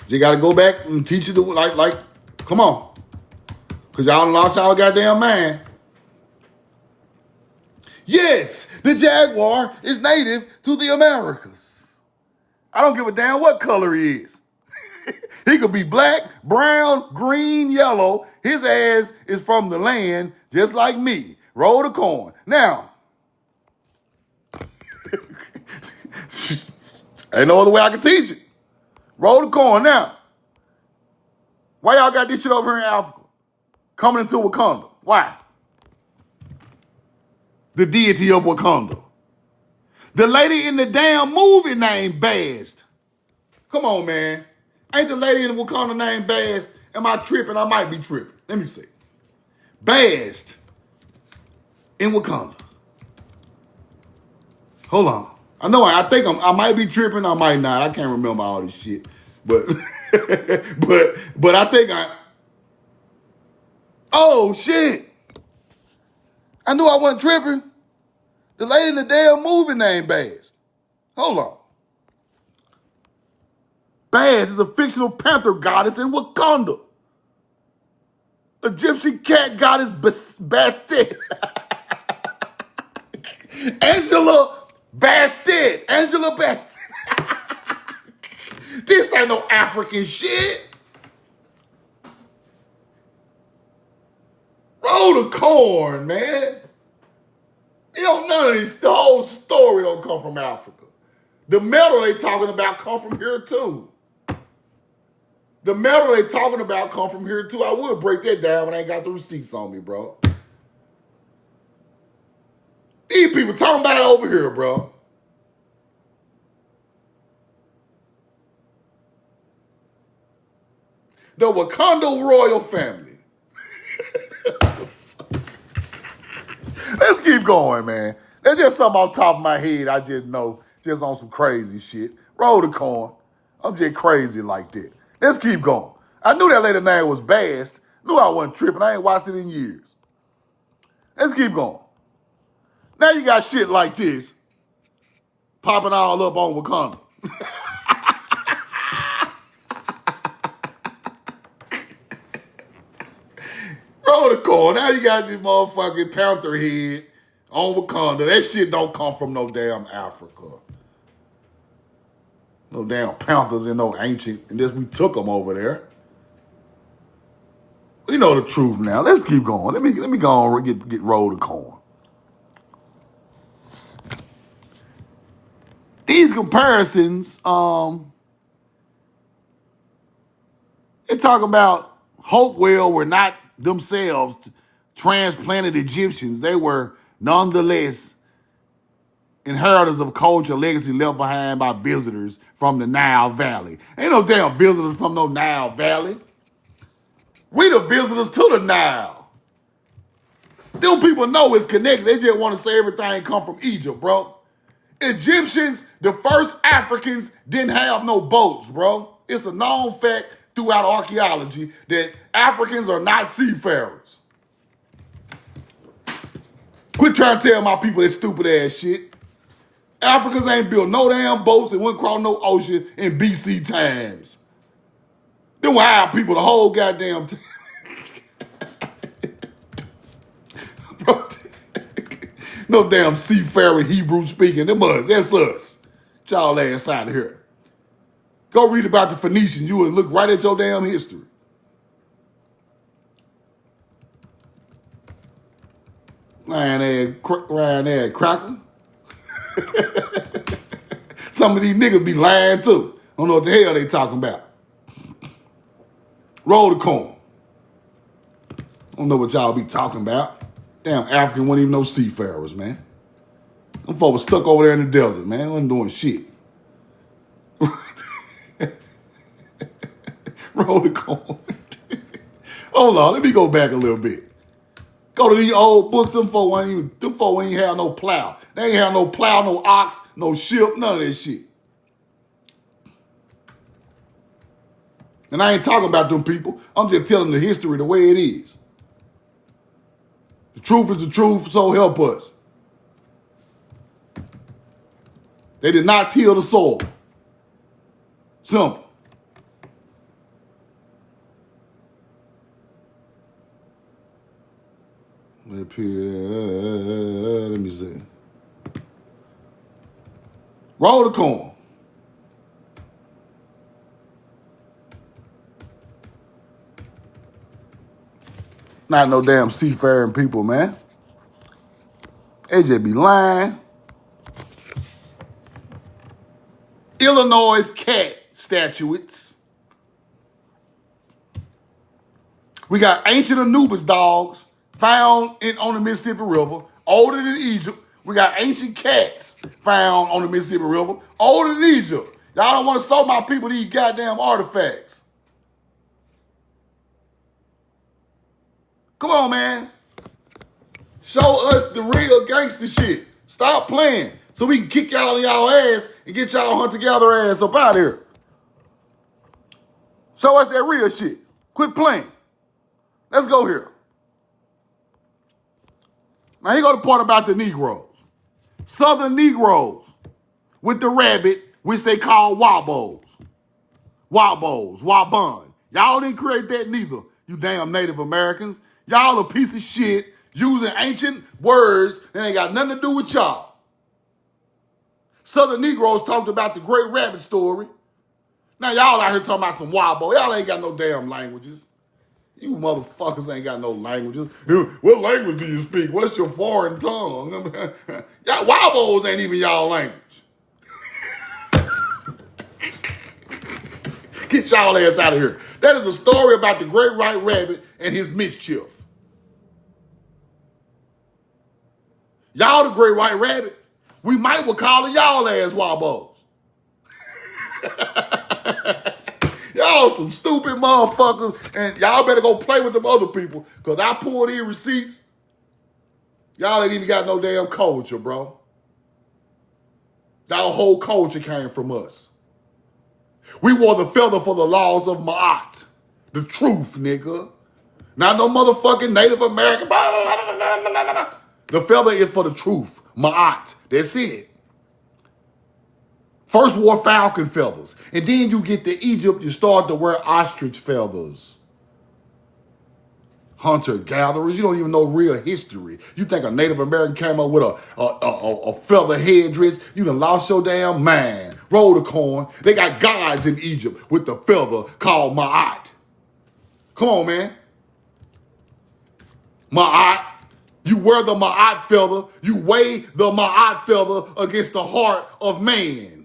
You got to go back and teach it like, come on. Because y'all lost y'all goddamn mind. Yes, the jaguar is native to the Americas. I don't give a damn what color he is. He could be black, brown, green, yellow. His ass is from the land just like me. Roll the corn. Now, ain't no other way I can teach it. Roll the corn. Now, why y'all got this shit over here in Africa? Coming into Wakanda. Why? The deity of Wakanda. The lady in the damn movie named Bast. Come on, man. Ain't the lady in Wakanda named Bast? Am I tripping? I might be tripping. Let me see. Bast in Wakanda. Hold on. I might be tripping. I might not. I can't remember all this shit. But but I think oh shit. I knew I wasn't tripping. The lady in the damn movie named Bast. Hold on. Bast is a fictional panther goddess in Wakanda. Egyptian cat goddess Bastet. Angela Bastet. This ain't no African shit. Roll the corn, man. You don't none of this. The whole story don't come from Africa. The metal they talking about come from here too. The metal they talking about come from here too. I would break that down, but I ain't got the receipts on me, bro. These people talking about it over here, bro. The Wakanda royal family. Let's keep going, man. That's just something off the top of my head I just know, just on some crazy shit. Roll the corn. I'm just crazy like that. Let's keep going. I knew that lady name was Bast. Knew I wasn't tripping. I ain't watched it in years. Let's keep going. Now you got shit like this popping all up on Wakanda. Roll the corn. Now you got this motherfucking panther head on Wakanda. That shit don't come from no damn Africa. No damn panthers and no ancient, unless we took them over there. We know the truth now. Let's keep going. Let me go on and get roll the corn. These comparisons, they're talking about Hopewell were not themselves transplanted Egyptians. They were nonetheless inheritors of culture, legacy left behind by visitors from the Nile Valley. Ain't no damn visitors from no Nile Valley. We the visitors to the Nile. Them people know it's connected. They just want to say everything come from Egypt, bro. Egyptians, the first Africans, didn't have no boats, bro. It's a known fact throughout archaeology that Africans are not seafarers. Quit trying to tell my people that stupid ass shit. Africans ain't built no damn boats and went across no ocean in BC times. Them were our people the whole goddamn time. No damn seafaring Hebrew speaking. That's us. Get y'all ass out of here. Go read about the Phoenicians. You would look right at your damn history. Ryan cracker. Some of these niggas be lying too. Don't know what the hell they talking about. Roll the corn. Don't know what y'all be talking about. Damn African wasn't even no seafarers, man. Them folks stuck over there in the desert, man. They wasn't doing shit. Roll the corn. Hold on, let me go back a little bit. Go to these old books, them folks ain't have no plow. They ain't have no plow, no ox, no ship, none of that shit. And I ain't talking about them people. I'm just telling the history the way it is. The truth is the truth, so help us. They did not till the soil. Simple. Let me see. Roll the corn. Not no damn seafaring people, man. They just be lying. Illinois cat statuettes. We got ancient Anubis dogs found on the Mississippi River, older than Egypt. We got ancient cats found on the Mississippi River, older than Egypt. Y'all don't want to show my people these goddamn artifacts. Come on, man. Show us the real gangster shit. Stop playing so we can kick y'all in y'all ass and get y'all hunter-gatherer ass up out of here. Show us that real shit. Quit playing. Let's go here. Now, here go the part about the Negroes. Southern Negroes with the rabbit, which they call wabos. Wabos, wabon. Y'all didn't create that neither, you damn Native Americans. Y'all a piece of shit using ancient words that ain't got nothing to do with y'all. Southern Negroes talked about the Great Rabbit story. Now, y'all out here talking about some wabo. Y'all ain't got no damn languages. You motherfuckers ain't got no languages. What language do you speak? What's your foreign tongue? Y'all Wabos ain't even y'all language. Get y'all ass out of here. That is a story about the great white rabbit and his mischief. Y'all the great white rabbit. We might well call it y'all ass Wabos. Y'all some stupid motherfuckers, and y'all better go play with them other people, because I pulled in receipts. Y'all ain't even got no damn culture, bro. Y'all whole culture came from us. We wore the feather for the laws of Ma'at. The truth, nigga. Not no motherfucking Native American. Blah, blah, blah, blah, blah, blah. The feather is for the truth. Ma'at. That's it. First wore falcon feathers. And then you get to Egypt, you start to wear ostrich feathers. Hunter-gatherers, you don't even know real history. You think a Native American came up with a feather headdress? You done lost your damn mind. Roll the corn. They got gods in Egypt with the feather called Ma'at. Come on, man. Ma'at. You wear the Ma'at feather. You weigh the Ma'at feather against the heart of man.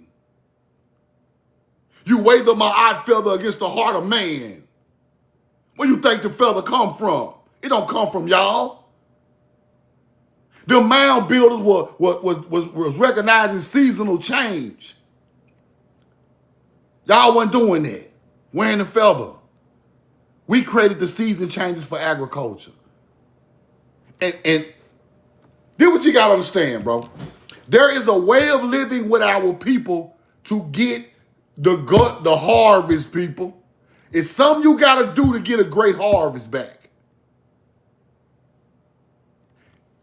You weigh the Ma'at feather against the heart of man. Where you think the feather come from? It don't come from y'all. The mound builders was recognizing seasonal change. Y'all wasn't doing that. Wearing the feather. We created the season changes for agriculture. And then what you gotta understand, bro. There is a way of living with our people to get the harvest, people. It's something you gotta do to get a great harvest back.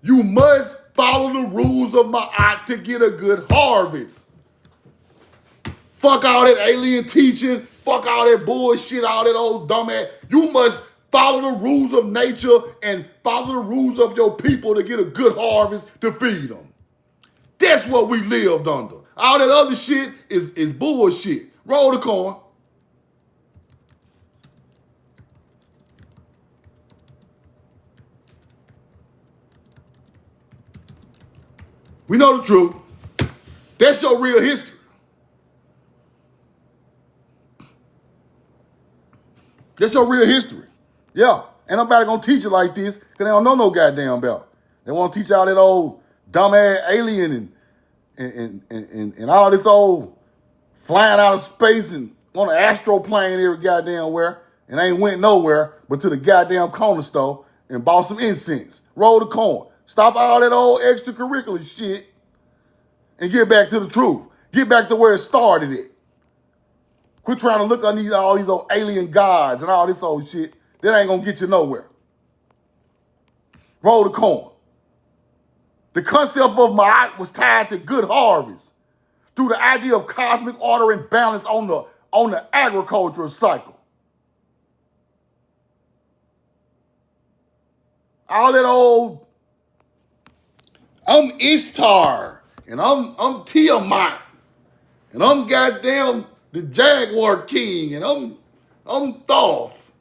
You must follow the rules of Ma'at to get a good harvest. Fuck all that alien teaching, fuck all that bullshit, all that old dumbass. You must follow the rules of nature and follow the rules of your people to get a good harvest to feed them. That's what we lived under. All that other shit is bullshit. Roll the corn. We know the truth. That's your real history. That's your real history. Yeah. Ain't nobody gonna teach you like this because they don't know no goddamn better. They want to teach all that old dumbass alien and all this old flying out of space and on an astroplane every goddamn where and ain't went nowhere but to the goddamn corner store and bought some incense. Roll the corn. Stop all that old extracurricular shit and get back to the truth. Get back to where it started at. Quit trying to look under all these old alien gods and all this old shit. That ain't gonna get you nowhere. Roll the corn. The concept of Ma'at was tied to good harvest through the idea of cosmic order and balance on the agricultural cycle. All that old, I'm Ishtar, and I'm Tiamat, and I'm goddamn the Jaguar King, and I'm Thoth.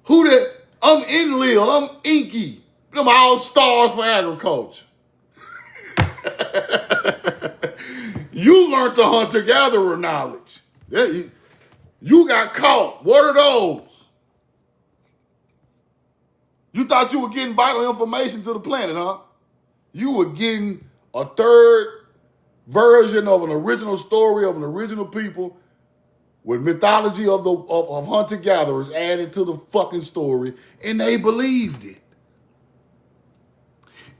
Who that? I'm Enlil, I'm Inky. Them all stars for agriculture. You learned the hunter-gatherer knowledge. Yeah, you got caught. What are those? You thought you were getting vital information to the planet, huh? You were getting a third version of an original story of an original people with mythology of hunter-gatherers added to the fucking story, and they believed it.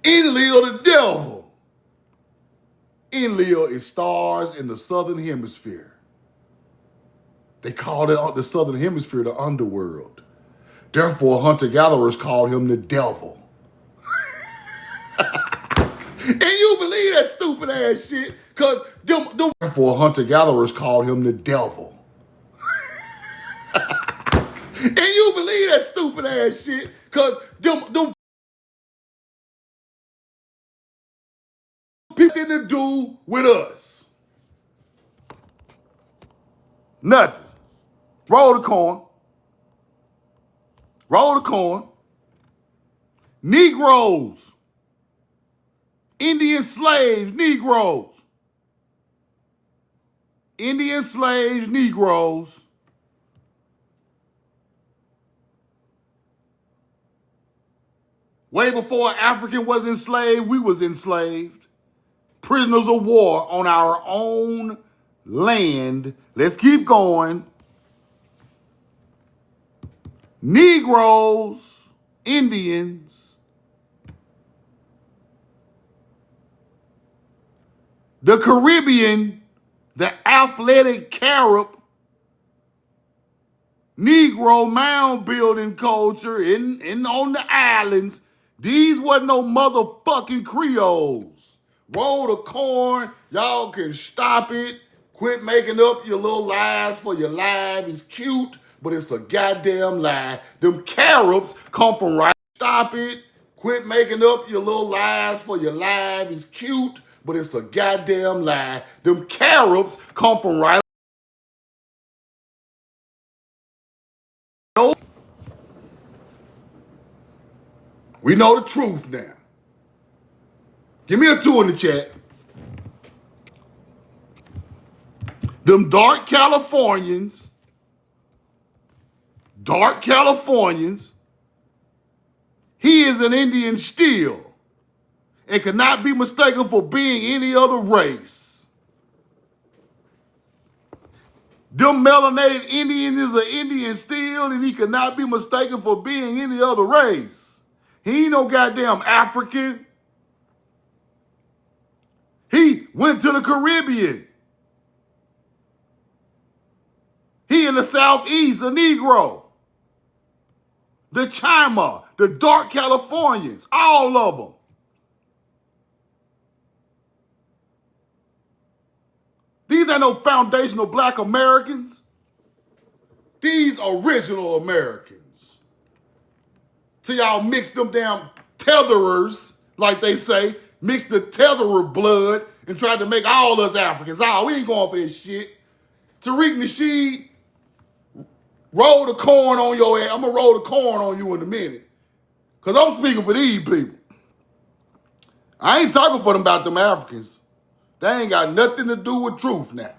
Enlil the devil. Enlil is stars in the southern hemisphere. They called it the southern hemisphere the underworld. Therefore, hunter-gatherers called him the devil. And you believe that stupid ass shit, because therefore hunter-gatherers called him the devil. And you believe that stupid ass shit, because them people to do with us. Nothing. Roll the corn. Roll the corn. Negroes. Indian slaves, Negroes. Indian slaves, Negroes. Way before African was enslaved, we was enslaved. Prisoners of war on our own land. Let's keep going. Negroes, Indians, the Caribbean, the athletic Carib, Negro mound building culture in on the islands. These wasn't no motherfucking Creoles. Roll the corn. Y'all can stop it. Quit making up your little lies for your life. It's cute, but it's a goddamn lie. Them Caribs come from right. Stop it. Quit making up your little lies for your life. It's cute, but it's a goddamn lie. Them Caribs come from right. We know the truth now. Give me a 2 in the chat. Them dark Californians, he is an Indian still and cannot be mistaken for being any other race. Them melanated Indian is an Indian still and he cannot be mistaken for being any other race. He ain't no goddamn African. He went to the Caribbean. He in the Southeast, a Negro. The Chima, the dark Californians, all of them. These ain't no foundational black Americans. These original Americans. So y'all mix them damn tetherers, like they say, mix the tetherer blood and try to make all us Africans. Oh, we ain't going for this shit. Tariq Nasheed, roll the corn on your ass. I'm going to roll the corn on you in a minute. Because I'm speaking for these people. I ain't talking for them about them Africans. They ain't got nothing to do with truth now.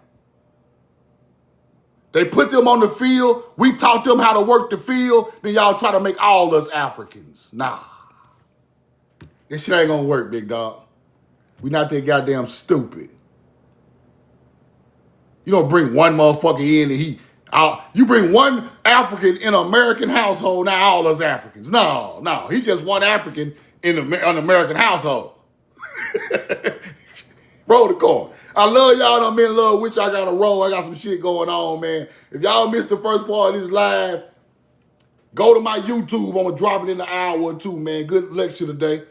They put them on the field. We taught them how to work the field. Then y'all try to make all us Africans. Nah. This shit ain't gonna work, big dog. We not that goddamn stupid. You don't bring one motherfucker in and you bring one African in an American household, now all us Africans. No. He just one African in an American household. Roll the corn. I love y'all. I'm in love with y'all. I got to roll. I got some shit going on, man. If y'all missed the first part of this live, go to my YouTube. I'm going to drop it in an hour or two, man. Good lecture today.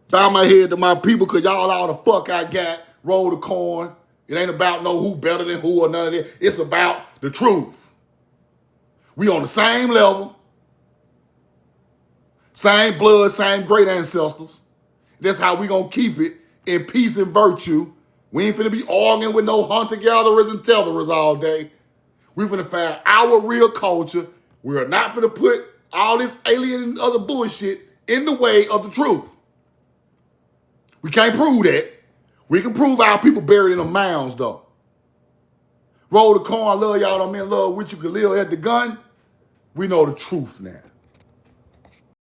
Bow my head to my people because y'all all the fuck I got. Roll the corn. It ain't about no who better than who or none of that. It's about the truth. We on the same level. Same blood, same great ancestors. That's how we going to keep it in peace and virtue. We ain't finna be arguing with no hunter-gatherers and tetherers all day. We finna find our real culture. We are not finna put all this alien and other bullshit in the way of the truth. We can't prove that. We can prove our people buried in the mounds, though. Roll the corn. I love y'all. I'm in love with you. Khalil at the gun. We know the truth now.